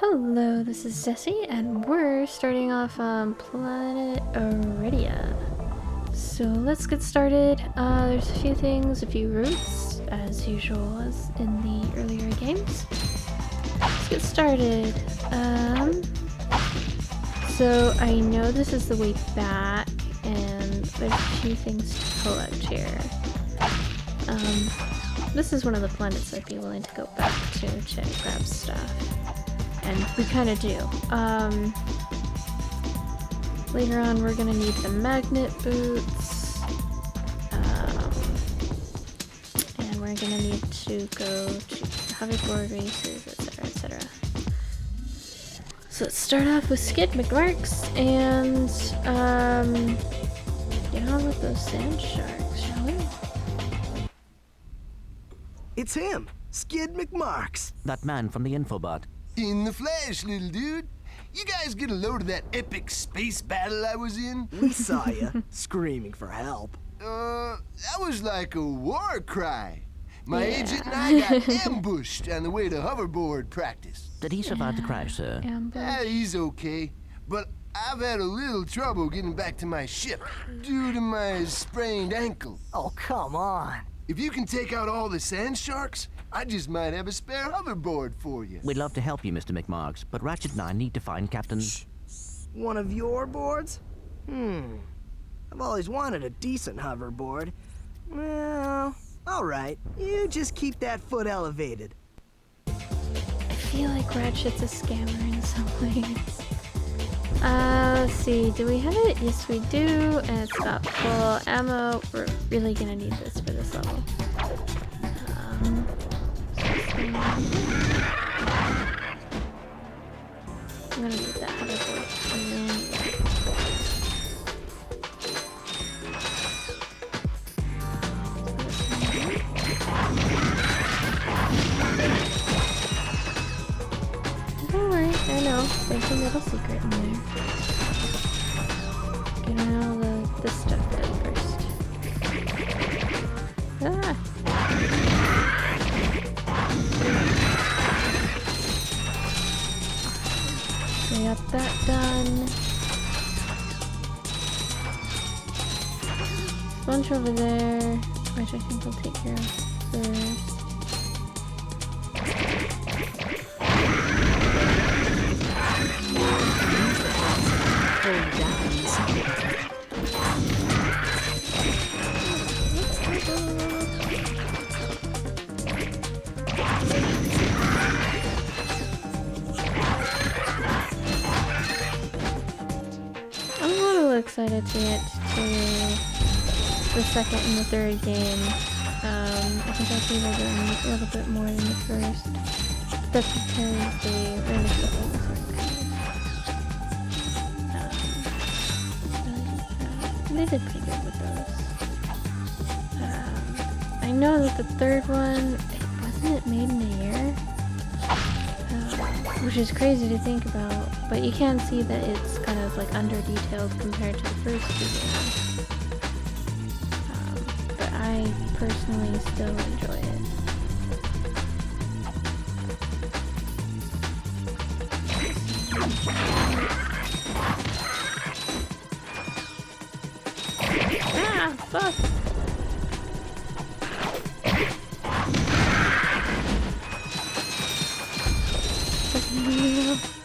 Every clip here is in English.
Hello, this is Zessy, and we're starting off on Planet Iridia. So let's get started. There's a few things, a few routes, as usual as in the earlier games. Let's get started. So I know this is the way back, and there's a few things to collect here. This is one of the planets I'd be willing to go back to grab stuff. And we kind of do. Later on we're gonna need the magnet boots. And we're gonna need to go to hoverboard races, etc, etc. So let's start off with skid McMarks and get on with those sand sharks, shall we? It's him, Skid McMarks. That man from the infobot. In the flesh, little dude. You guys get a load of that epic space battle I was in? We saw you, screaming for help. That was like a war cry. My Yeah. agent and I got ambushed on the way to hoverboard practice. Did he survive the crash, sir? Yeah, he's okay, but I've had a little trouble getting back to my ship due to my sprained ankle. Oh, come on. If you can take out all the sand sharks, I just might have a spare hoverboard for you. We'd love to help you, Mr. McMarks, but Ratchet and I need to find Captain... One of your boards? I've always wanted a decent hoverboard. Well, alright. You just keep that foot elevated. I feel like Ratchet's a scammer in some ways. Let's see, do we have it? Yes, we do, and it's got full ammo. We're really gonna need this for this level. I'm gonna need that hoverboard. Don't worry, I know. There's a little secret in there. Get all the stuff done first. Ah! We got that done. Bunch over there, which I think we'll take care of first. I'm a little excited to get to the second and the third game. I think I favored them a little bit more than the first. That's because the early levels are they did pretty good with those. I know that the third one, wasn't it made in a year? Which is crazy to think about, but you can see that it's kind of like under-detailed compared to the first two games. But I personally still enjoy it. Ah, fuck!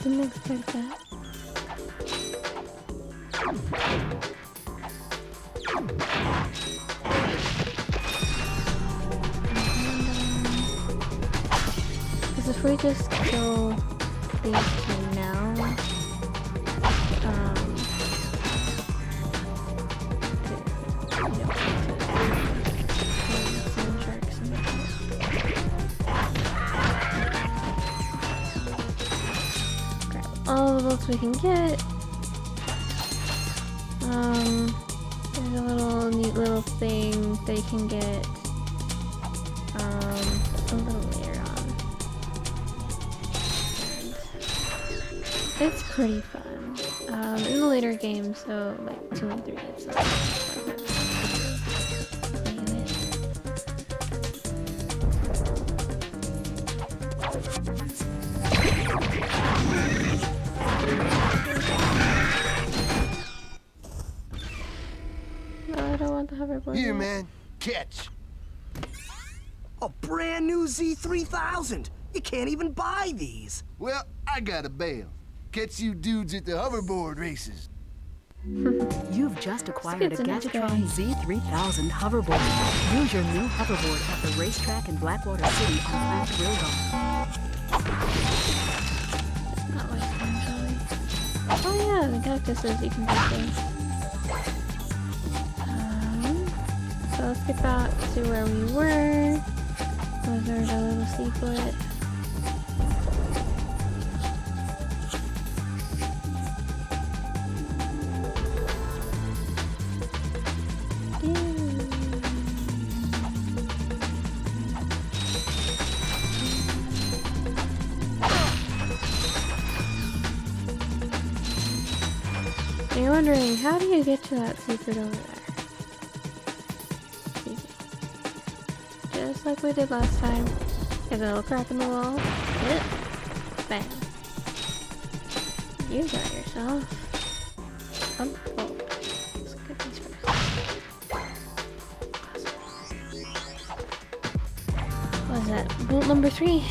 Didn't expect that. Because if we just kill these two now, all the bolts we can get. There's a little neat little thing that you can get a little later on. And it's pretty fun. In the later games, so like 2 and 3, it's like fun. Play with. hoverboard Here, yet? man. Catch. A brand new Z3000. You can't even buy these. Well, I got a bail. Catch you dudes at the hoverboard races. You've just acquired a Skits in it Gadgetron Z3000 hoverboard. Use your new hoverboard at the racetrack in Blackwater City on Plant Railgun. Not like time, shall we? Oh yeah, the cactuses you can get those. So let's get back to where we were. Was there a little secret? And you're wondering, how do you get to that secret over there? Easy. Just like we did last time. Get a little crack in the wall. Hit it. Bam. You got yourself. Oh, let's get these first. What is that? Bolt number 3.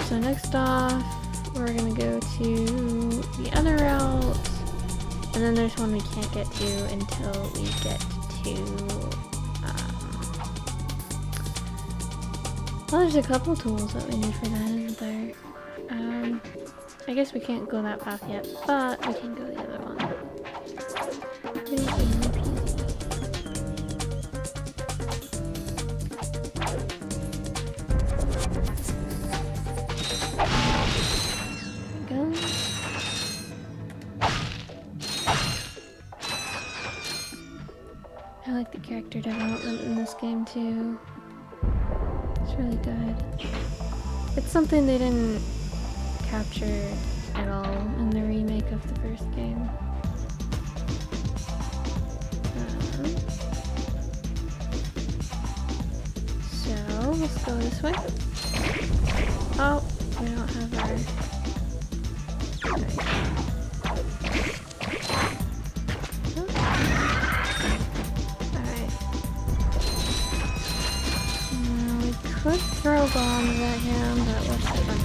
So next off, we're gonna go to the other route, and then there's one we can't get to until we get to, well, there's a couple tools that we need for that, isn't there? I guess we can't go that path yet, but we can go the other one. Pretty easy peasy. I like the character development in this game too. It's really good. It's something they didn't capture at all in the remake of the first game. So let's go this way. Oh, we don't have our... Could throw bombs at him, but what's the fun?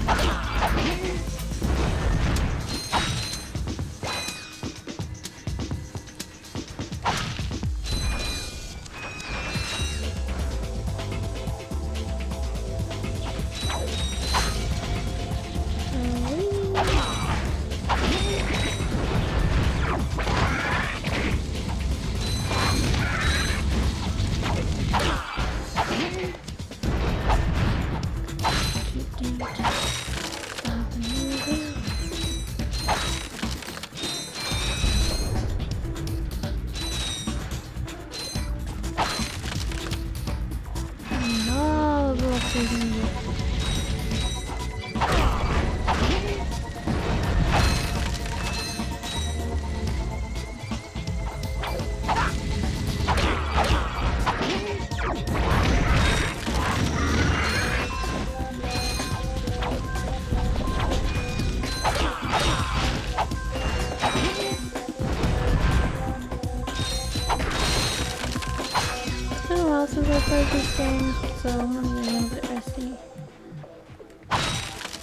Since I played this game, so I'm a little bit rusty.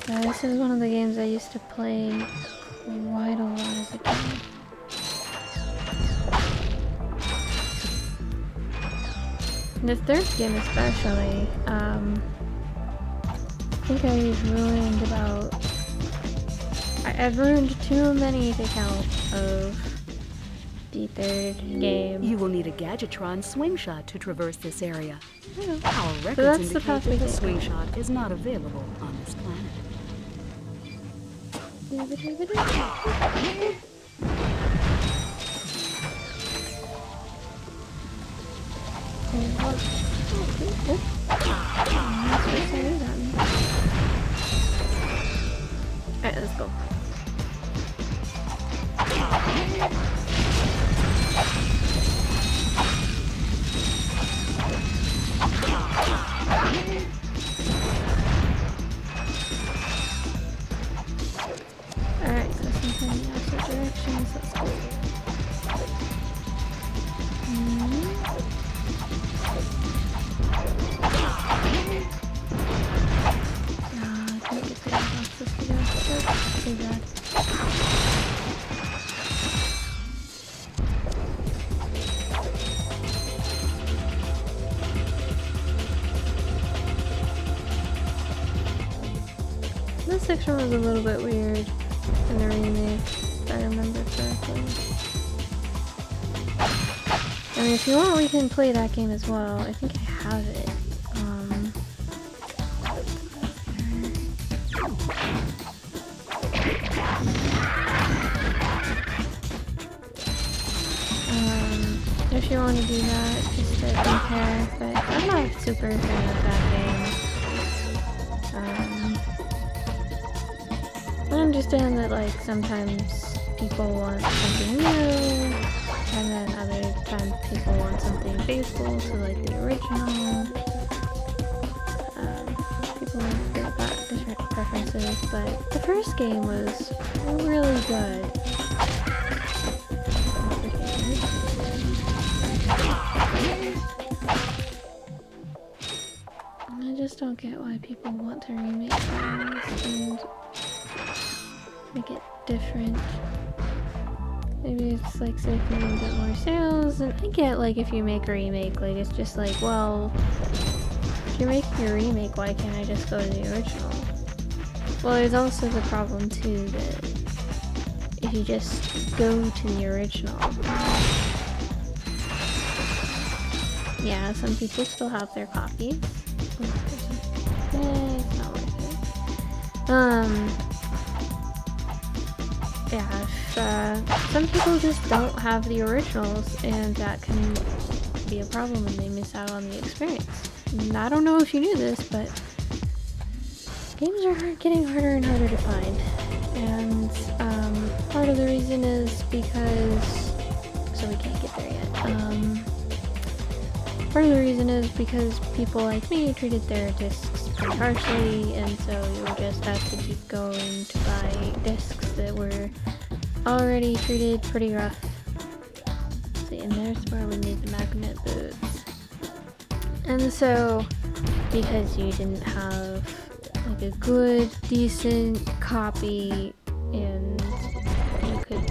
This is one of the games I used to play quite a lot as a kid. The third game especially, I think I've ruined about... I've ruined too many to count of the third game. You will need a Gadgetron swing shot to traverse this area. Oh. Our So records that's the indicate path we that the take. swing shot is not available on this planet. Alright, let's go. This section was a little bit weird in the remake, if I remember correctly. I mean, if you want, we can play that game as well. I think I have it. If you want to do that, just to compare, but I'm not super fan of that game. I understand that, like, sometimes people want something new, and then other times people want something faithful to, like, the original. People have different preferences, but the first game was really good. I just don't get why people want to remake things and make it different. Maybe it's like so you can get more sales, and I get like if you make a remake, like it's just like, well, if you're making a remake, why can't I just go to the original? Well, there's also the problem too that if you just go to the original, yeah, some people still have their copies. It's not worth it. Yeah, some people just don't have the originals, and that can be a problem and they miss out on the experience. And I don't know if you knew this, but games are getting harder and harder to find. And part of the reason is because... So we can't get there yet. Part of the reason is because people like me treated their discs pretty harshly, and so you would just have to keep going to buy discs that were already treated pretty rough. See, and there's where we need the magnet boots. And so, because you didn't have like a good, decent copy, and you could...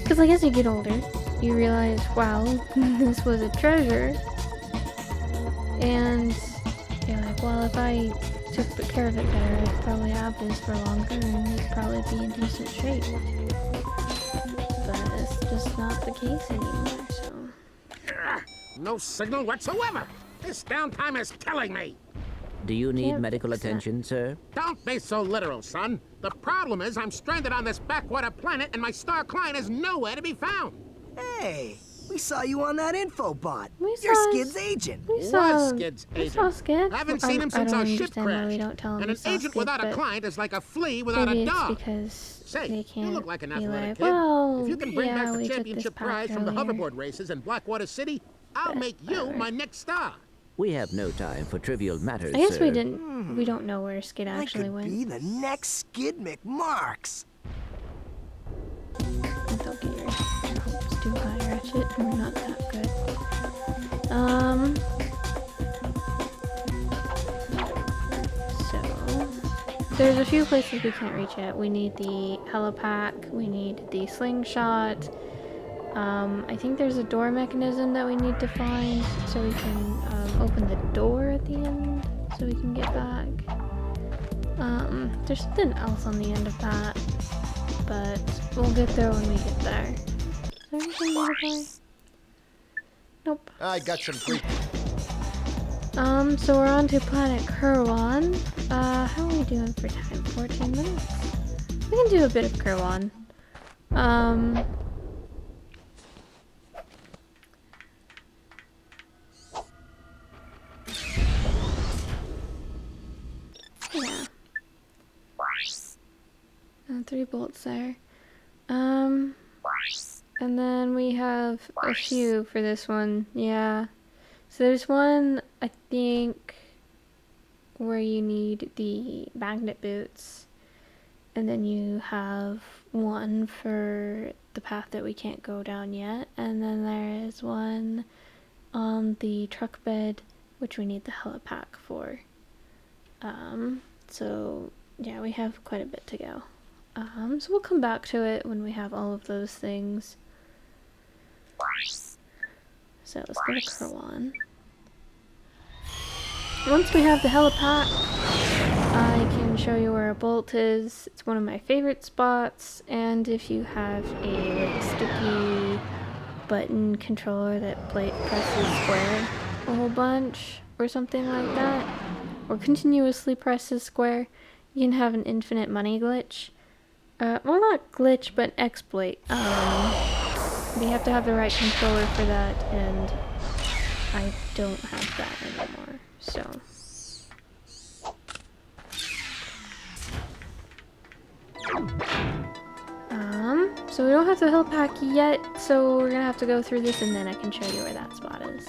Because like as you get older, you realize, wow, this was a treasure. And you're like, well, if I took care of it better, I'd probably have this for longer and it'd probably be in decent shape. But it's just not the case anymore, so... No signal whatsoever! This downtime is killing me! Do you need Can't medical fix that. attention, sir? Don't be so literal, son. The problem is I'm stranded on this backwater planet and my star client is nowhere to be found. Hey, we saw you on that info bot. We You're saw- Skid's agent. We saw Skid's we agent. saw Skid. I haven't seen him since I our don't ship understand why crashed. we don't tell him And we an saw agent Skid, without a but client is like a flea without maybe a it's dog. because Say, they can't you look like an be athletic like, kid. well, If you can bring yeah, back we the took championship this path prize from the earlier. hoverboard races in Blackwater City, I'll make you my next star. We have no time for trivial matters, I guess sir. we didn't. We don't know where Skid I actually could went. be the next Skid McMarks. Don't get your hopes too high, Ratchet. We're not that good. So there's a few places we can't reach yet. We need the helipack. We need the slingshot. I think there's a door mechanism that we need to find so we can open the door at the end so we can get back. There's something else on the end of that, but we'll get there when we get there. Is there anything nearby? Nope. I got some great... So we're on to planet Kerwan. How are we doing for time? 14 minutes? We can do a bit of Kerwan. Yeah. 3 bolts there. And then we have a few for this one. Yeah. So there's one, I think, where you need the magnet boots. And then you have one for the path that we can't go down yet. And then there is one on the truck bed, which we need the helipack for. So yeah, we have quite a bit to go. So we'll come back to it when we have all of those things. So let's go to Kerwan. Once we have the helipack, I can show you where a bolt is. It's one of my favorite spots, and if you have a like, sticky button controller that presses square a whole bunch or something like that, or continuously presses square, you can have an infinite money glitch. Well, not glitch, but exploit. You have to have the right controller for that, and I don't have that anymore, so. So we don't have the hill pack yet, so we're gonna have to go through this and then I can show you where that spot is.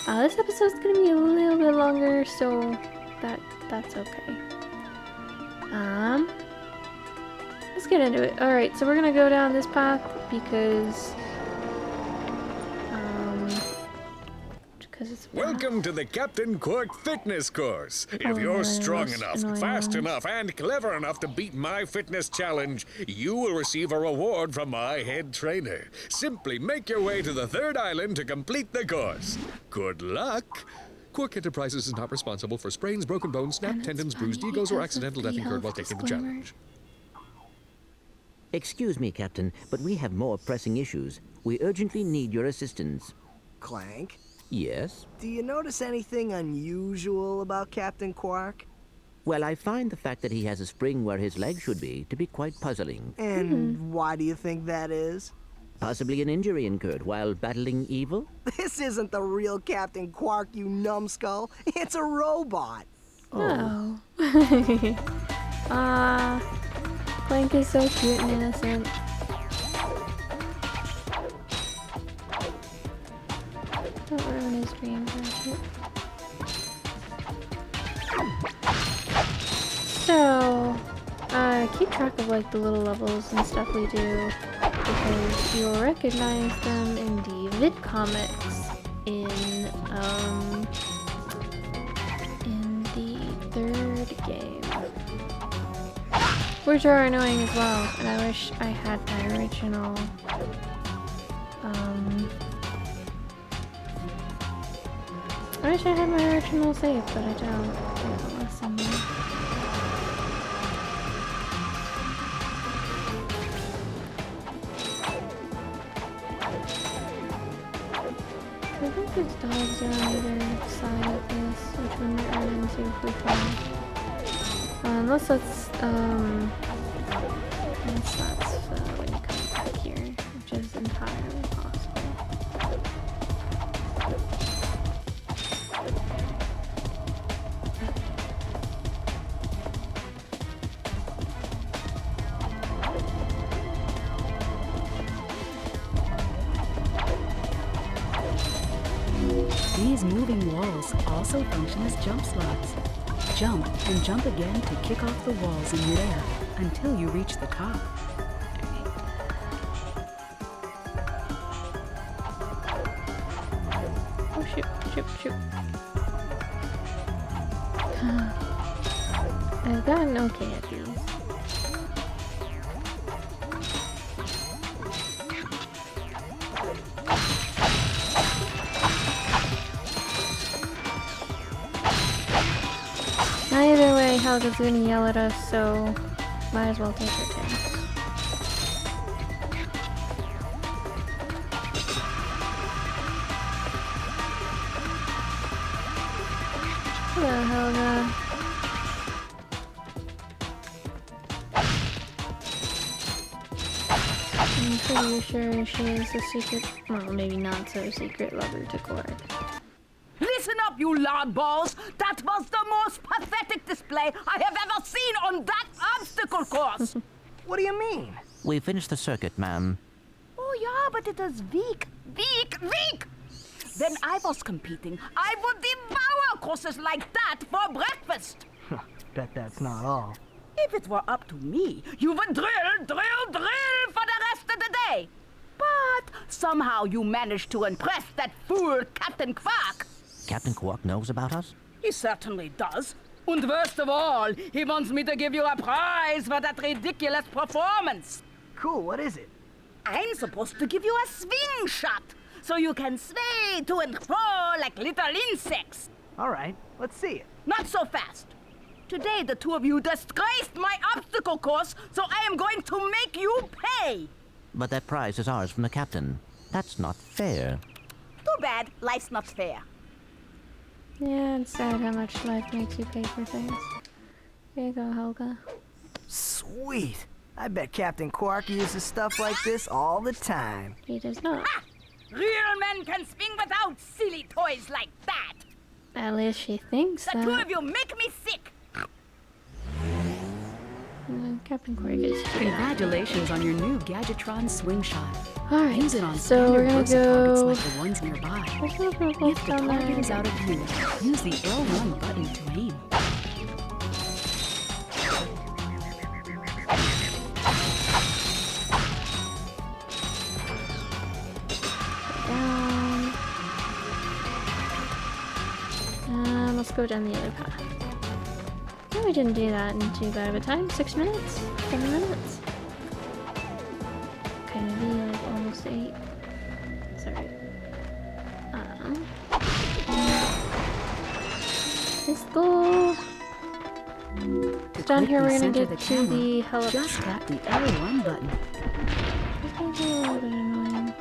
This episode's gonna be a little bit longer, so that's okay. Let's get into it. Alright, so we're gonna go down this path because it's Welcome to the Captain Quark fitness course. If you're strong enough, fast enough, and clever enough to beat my fitness challenge, you will receive a reward from my head trainer. Simply make your way to the third island to complete the course. Good luck. Quark Enterprises is not responsible for sprains, broken bones, snapped tendons, bruised egos, or accidental death incurred while taking the challenge. Excuse me, Captain, but we have more pressing issues. We urgently need your assistance. Clank, Yes? do you notice anything unusual about Captain Quark? Well, I find the fact that he has a spring where his leg should be to be quite puzzling. And why do you think that is? Possibly an injury incurred while battling evil? This isn't the real Captain Quark, you numbskull. It's a robot. Oh. Clank is so cute and innocent. Don't ruin his dreams, Ratchet. So, keep track of like the little levels and stuff we do, because you'll recognize them in the vid comics in the third game, which are annoying as well. And I wish I had my original. I wish I had my original save, but I don't. There's a lesson there. I think there's dogs on either side of this, which we might run into if we find. Unless that's when you come back here, which is entirely possible. These moving walls also function as jump slots. Jump and jump again to kick off the walls in midair until you reach the top. Oh shoot, shoot, shoot. I've gotten okay at these. Either way, Helga's gonna yell at us, so might as well take her chance. Hello, Helga. I'm pretty sure she is a secret, well, maybe not so secret lover to Quark. Listen up, you loudballs! That was the most pathetic display I have ever seen on that obstacle course! What do you mean? We finished the circuit, ma'am. Oh yeah, but it is weak. When I was competing, I would devour courses like that for breakfast. Bet that's not all. If it were up to me, you would drill for the rest of the day. But somehow you managed to impress that fool Captain Quark. Captain Quark knows about us? He certainly does. And worst of all, he wants me to give you a prize for that ridiculous performance. Cool, what is it? I'm supposed to give you a swing shot, so you can sway to and fro like little insects. All right, let's see it. Not so fast. Today, the two of you disgraced my obstacle course, so I am going to make you pay. But that prize is ours from the captain. That's not fair. Too bad. Life's not fair. Yeah, it's sad how much life makes you pay for things. Here you go, Helga. Sweet. I bet Captain Quark uses stuff like this all the time. He does not. Ha! Real men can swing without silly toys like that. At least she thinks The two that. of you make me sick. Captain Quark is cute. Congratulations on your new Gadgetron swing shot. Alright, Use it on so we're gonna standard go. targets like the ones nearby. There's no purple If the down target there. is out of view, use the L1 button to aim. Down. Let's go down the other path. No, we didn't do that in too bad of a time. 6 minutes? 7 minutes? Okay, maybe like almost 8. Sorry. Let's go. To Down here, we're quickly gonna center get the to camera, the helipad. just tap the L1 button. This one's a little bit annoying.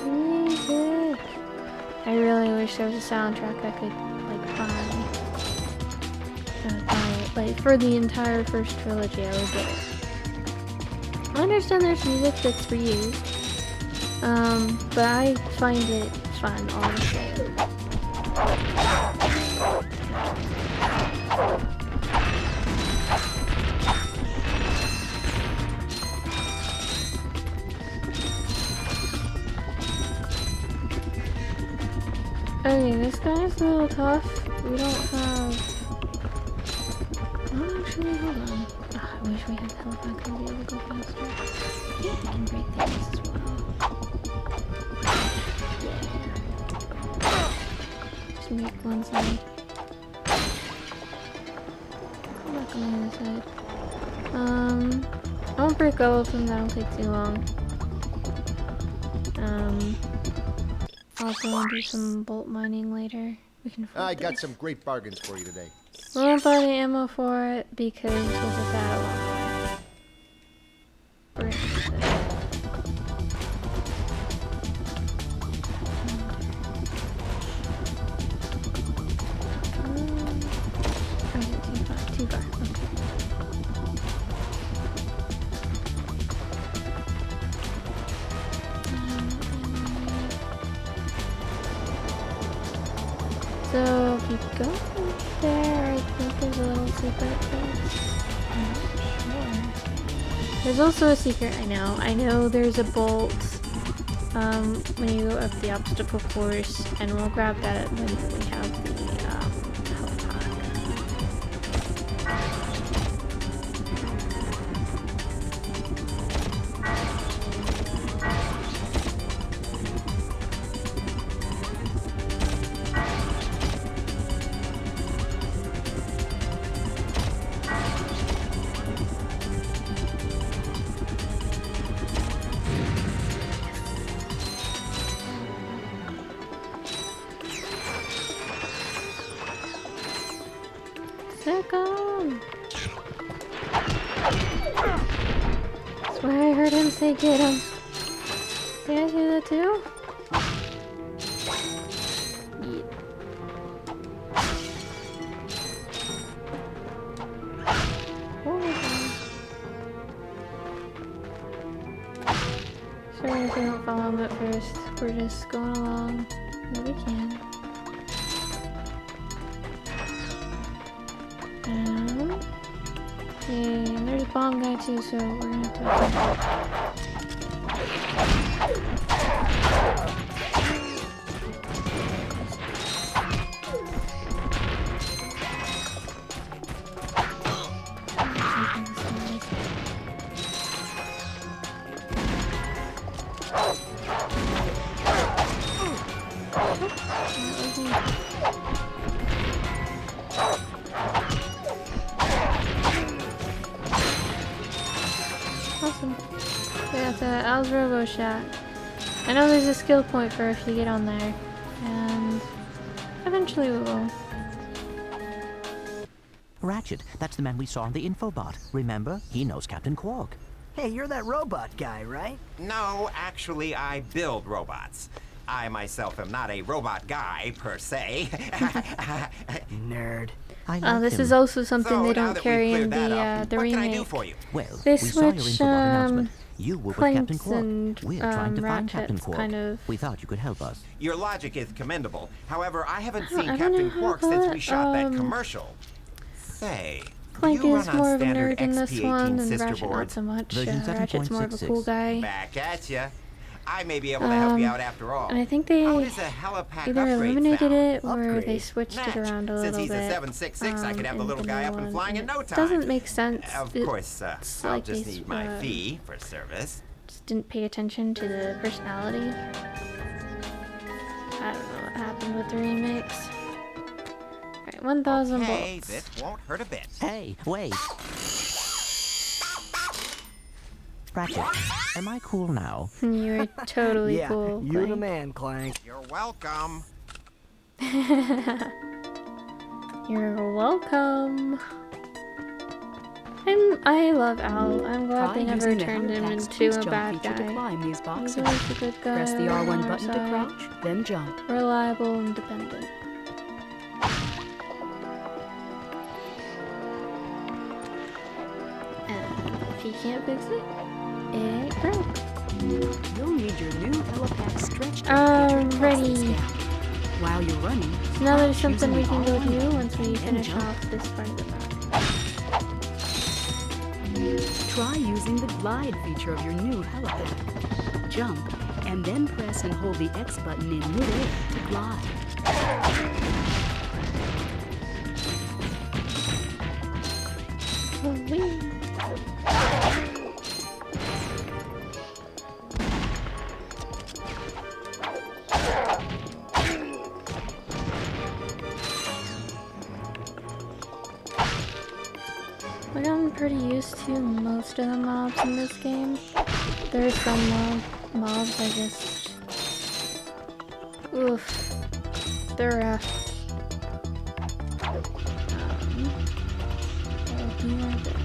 Music. I really wish there was a soundtrack I could like buy. Like for the entire first trilogy, I would get it. I understand there's music that's for you, but I find it fun all the same. Okay, this guy's a little tough. We don't have. Oh, actually, hold on. Ah, I wish we had the helipad to be able to go faster. I think we can break things as well. Yeah. Just make one side. Come back on the other side. I won't break all of them, that'll take too long. Also do some bolt mining later. We can I flip got this. some great bargains for you today. We won't buy the ammo for it because we'll put that along. Break this. Okay, too far. Okay. So if you go there, I think there's a little secret place. I'm not sure. There's also a secret, I know there's a bolt when you go up the obstacle course, and we'll grab that when we have the health pack. Second! Swear I heard him say get him. Did I do that too? Yeah. Oh my god. Sorry if we don't follow him at first. We're just going along where we can. And there's a bomb guy too, so we're gonna have to. Awesome. We got the Al's Robo shot. I know there's a skill point for if you get on there, and eventually we will. Ratchet, that's the man we saw on the infobot. Remember? He knows Captain Quark. Hey, you're that robot guy, right? No, actually, I build robots. I myself am not a robot guy, per se. Nerd. I like This him. is also something So, they now don't that carry we've in cleared that up, the what can I do remake. for you? Well, They we saw your switch, infobot announcement. You were with Captain Clanks Quark. and, We're trying to find Captain Ratchets, Quark. kind of. We thought you could help us. Your logic is commendable. However, I haven't I don't seen know Captain how Quark to since call we it. shot that commercial. Say, Clank you is run more on of a standard nerd in this XP18 one, and sister Ratchet not boards? so much. Version Ratchet's more of a cool 7.66. guy. Back at ya. I may be able to help you out after all. And I think they How does a helipack either upgrade eliminated sound? it or they Upgrade? switched Match. it around a Since little he's bit. a 766, I could have the in little guy new up and one, flying in and no it time. doesn't make sense. Of course, It's I'll like just they need my fee for service. just didn't pay attention to the personality. I don't know what happened with the remakes. Alright, 1,000 Hey, bolts. this won't hurt a bit. Hey, wait. Ratchet, am I cool now? You're totally Yeah, cool. you're the Clank. man, Clank. You're welcome. You're welcome. I love Al. I'm glad Try they never using the turned him Helipack's into space a jump bad feature to guy. climb these He's boxes. always a good guy. Press the on R1 our button to side. crouch, then jump. Reliable and dependent. And if he can't fix it, it ain't broke. You'll need your new Helipack stretch tape feature to cross this Alrighty. gap. While you're running, So now there's crouch something we using can the go R1 do button, once we then finish jump. off this part of the map. Try using the glide feature of your new Helipack. Jump, and then press and hold the X button in midair to glide. Whee! I've gotten pretty used to most of the mobs in this game. There's some mobs I just... Oof. They're rough. I'll do my best.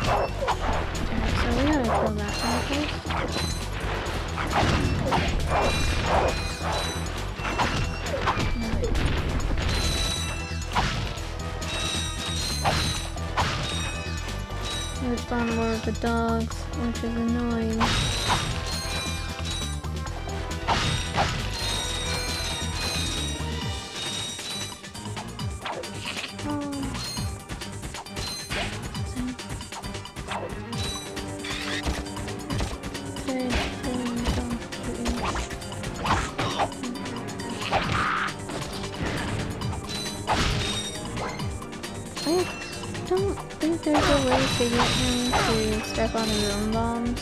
Alright, so we gotta kill that guy first. There's spawn more of the dogs, which is annoying. I don't think there's a way to get him to step on his own bombs.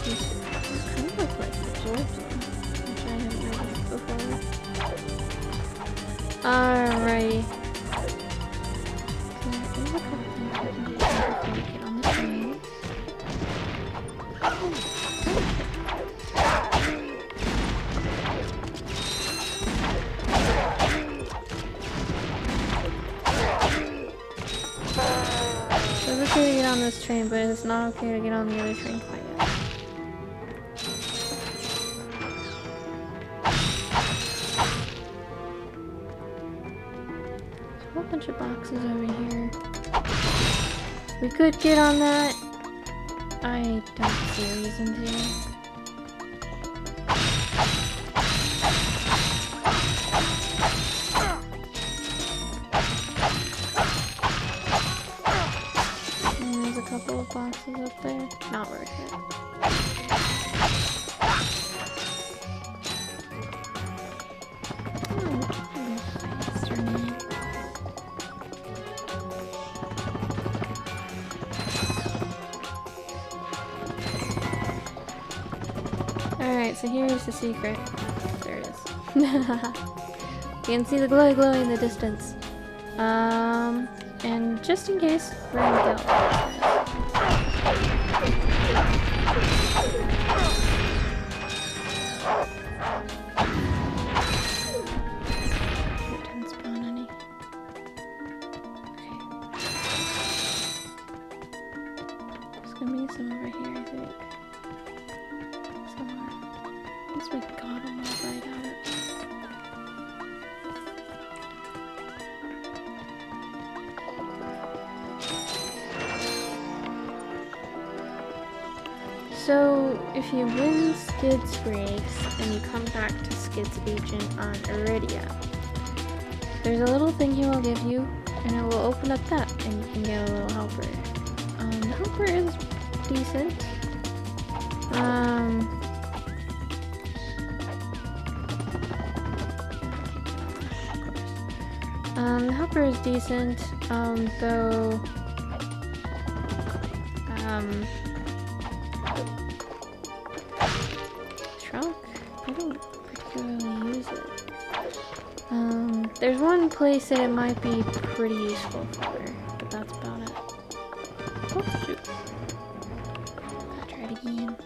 He's kind of like absorbs them, which I haven't noticed before. Alrighty. So there is a couple things we can do before we get on the train. So it's okay to get on this train, but it's not okay to get on the other train quite yet. There's a whole bunch of boxes over here. We could get on that. I don't see a reason to. And there's a couple of boxes up there. Not worth it. Alright, so here's the secret. There it is. You can see the glowy glowy in the distance. And just in case, we're gonna kill all these guys. There's gonna be some over here, I think. Somewhere. Once we got them all right at it. So, if you win Skid's race and you come back to Skid's agent on Iridia, there's a little thing he will give you, and it will open up that, and you can get a little helper. The helper is decent. The helper is decent, though, truck? I don't particularly use it. There's one place that it might be pretty useful for, but that's about it. Oh, shoot. I'll try it again.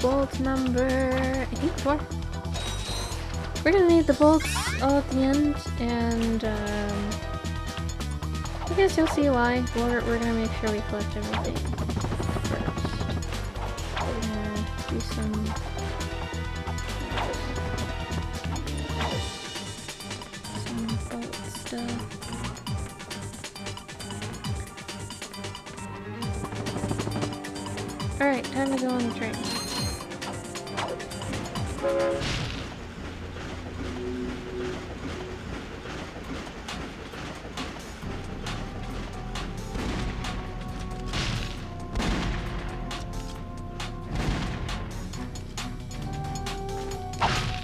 Bolt number, I think 4. We're gonna need the bolts all at the end, and I guess you'll see why. We're gonna make sure we collect everything first. We're gonna do some bolt stuff. Alright, time to go on the train.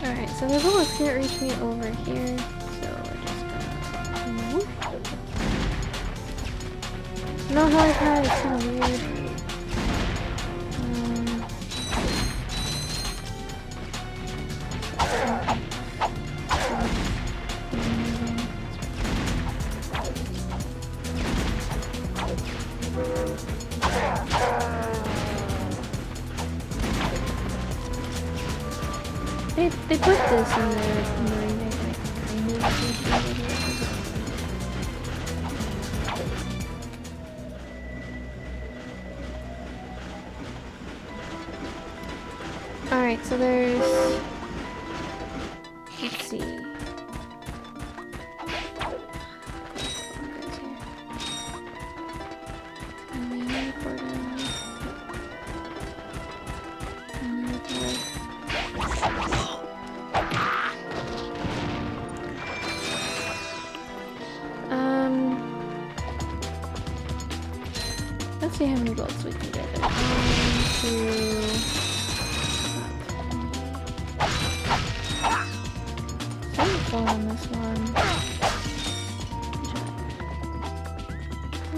Alright, so the bullets can't reach me over here, so we're just gonna move. No helipad, it's kinda weird. They put this in the remake, Alright, so there's... Let's see. Let's see how many bolts we can get. 1, 2... Full on this one.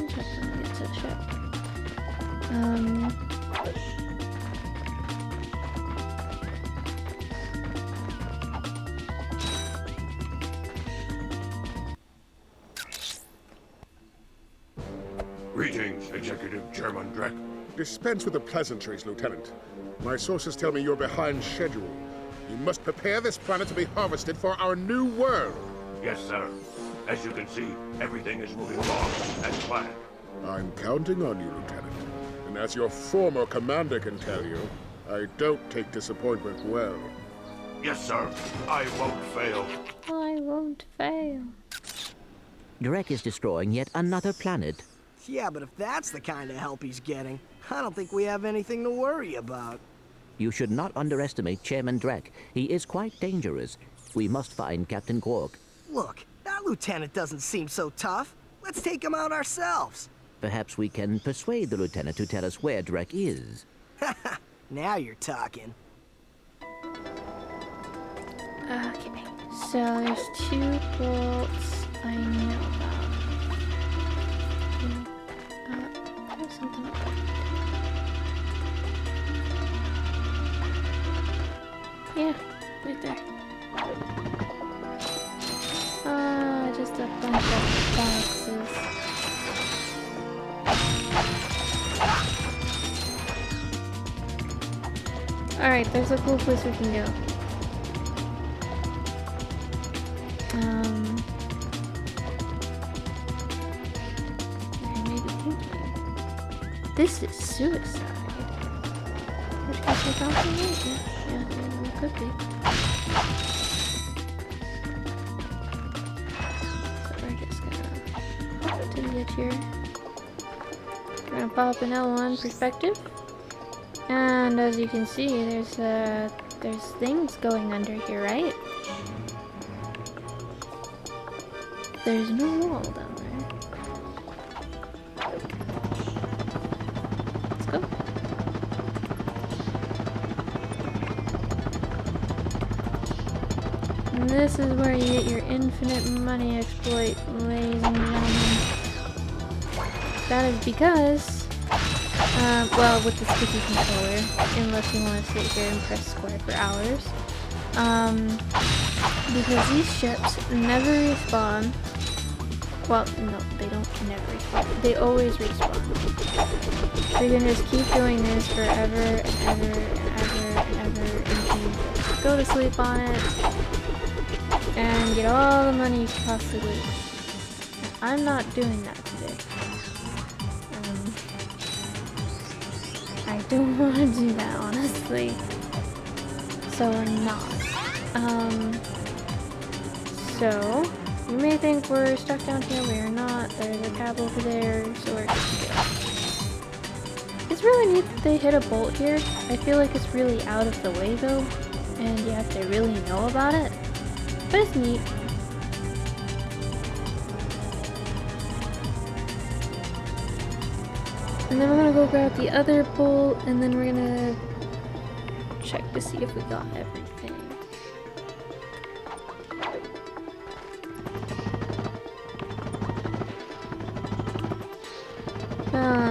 Check when we get to the ship. Greetings, Executive Chairman Drek. Dispense with the pleasantries, Lieutenant. My sources tell me you're behind schedule. You must prepare this planet to be harvested for our new world. Yes, sir. As you can see, everything is moving along as planned. I'm counting on you, Lieutenant. And as your former commander can tell you, I don't take disappointment well. Yes, sir. I won't fail. I won't fail. Drek is destroying yet another planet. Yeah, but if that's the kind of help he's getting, I don't think we have anything to worry about. You should not underestimate Chairman Drek. He is quite dangerous. We must find Captain Quark. Look, that lieutenant doesn't seem so tough. Let's take him out ourselves. Perhaps we can persuade the lieutenant to tell us where Drek is. Now you're talking. Okay, so there's 2 bolts I know about. There's something up there. Yeah, right there. just a bunch of boxes. Alright, there's a cool place we can go. I may be thinking. This is suicide. Which guess we're talking about? Yeah, it could be. So we're just gonna pop to the edge here. We're gonna pop an L1 perspective. And as you can see, there's things going under here, right? There's no wall down there. Let's go. And this is where you get your infinite money exploit, ladies and gentlemen. That is because well, with the sticky controller, unless you want to sit here and press square for hours. Because these ships never respawn. Well, no, they don't never respawn. They always respawn. So you can just keep doing this forever and ever and ever and ever until you just go to sleep on it and get all the money you can possibly lose. I'm not doing that today. I don't want to do that, honestly. So I'm not. So you may think we're stuck down here. We are not. There's a cab over there, so we're good to go. It's really neat that they hit a bolt here. I feel like it's really out of the way though, and you have to really know about it. But it's neat. And then we're gonna go grab the other bolt, and then we're gonna check to see if we got everything.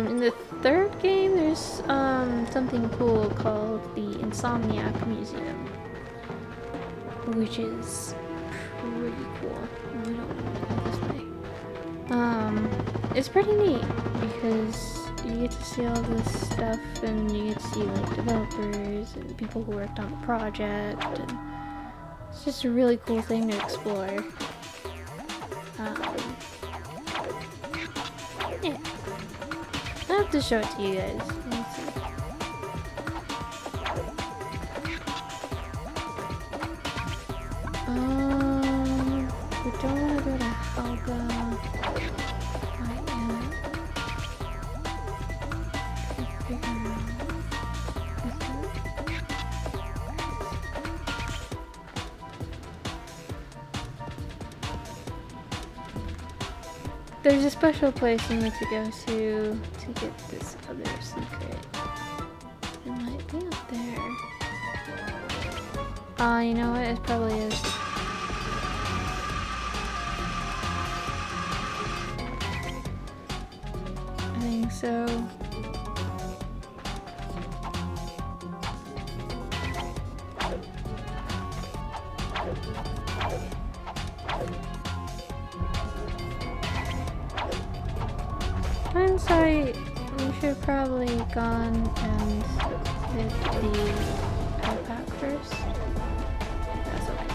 In the third game, there's something cool called the Insomniac Museum, which is pretty cool. I don't want to go this way. It's pretty neat because you get to see all this stuff, and you get to see like developers and people who worked on the project, and it's just a really cool thing to explore. Yeah, I have to show it to you guys. Let's see. We don't want to go to Helga. There's a special place we need to go to get this other secret. It might be up there. You know what? It probably is. I think so. I'm sorry, we should have probably gone and did the pack first. That's okay.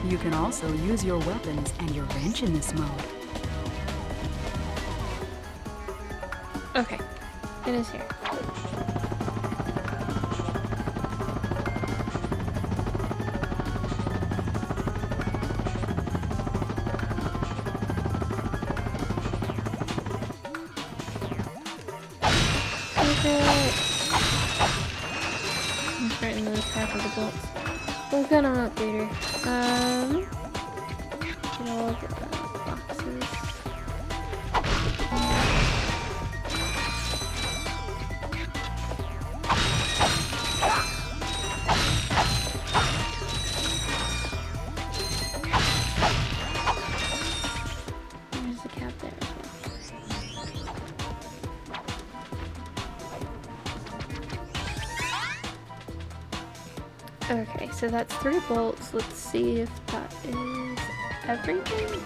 You can also use your weapons and your wrench in this mode. Okay, it is here. Right into the pack of the bolts. We'll get them up later. Get all of the boxes. There's the cap there. Okay, so that's 3 bolts. Let's see if that is everything.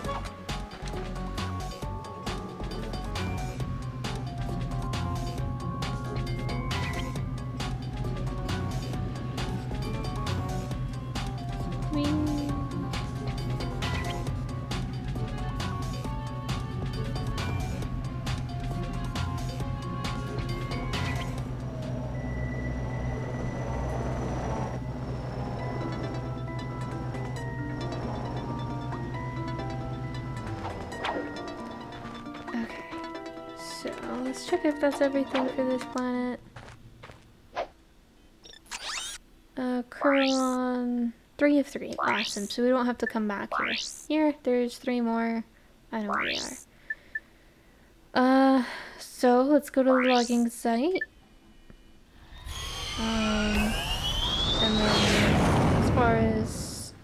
Let's check if that's everything for this planet. Curl on 3 of 3. Awesome. So we don't have to come back here. Here, there's 3 more. I know where they are. So let's go to the logging site. And then as far as,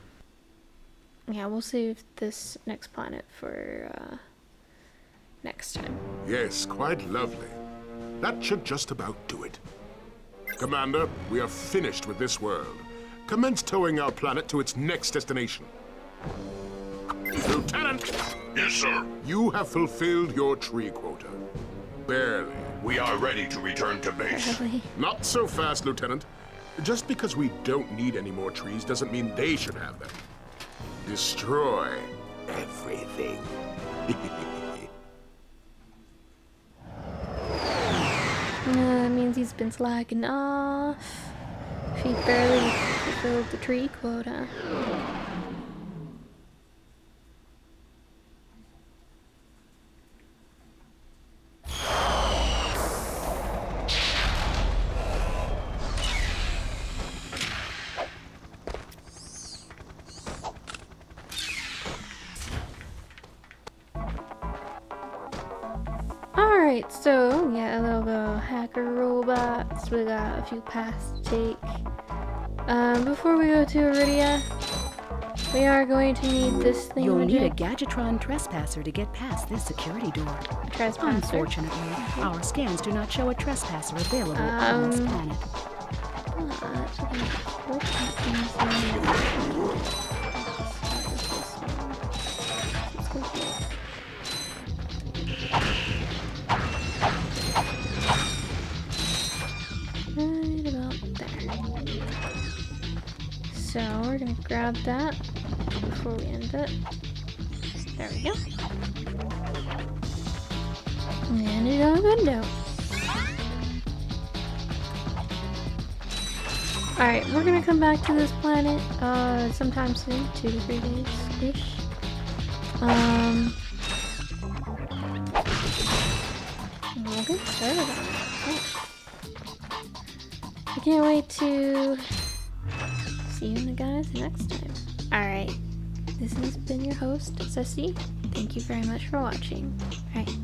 yeah, we'll save this next planet for next time. Yes, quite lovely. That should just about do it. Commander, we are finished with this world. Commence towing our planet to its next destination. Lieutenant! Yes, sir. You have fulfilled your tree quota. Barely. We are ready to return to base. Not so fast, Lieutenant. Just because we don't need any more trees doesn't mean they should have them. Destroy everything. That means he's been slacking off. He barely fulfilled the tree quota. Alright, so yeah, a little bit of hacker robots. We got a few paths to take. Before we go to Iridia, we are going to need this thing. You'll need a Gadgetron trespasser to get past this security door. Trespasser? Unfortunately, our scans do not show a trespasser available on this planet. Right about there. So we're gonna grab that before we end it. There we go. And it on window. Alright, we're gonna come back to this planet sometime soon, 2 to 3 days-ish. We'll get started on it. Oh. I can't wait to see you guys next time. Alright, this has been your host, Zessy. Thank you very much for watching. Alright.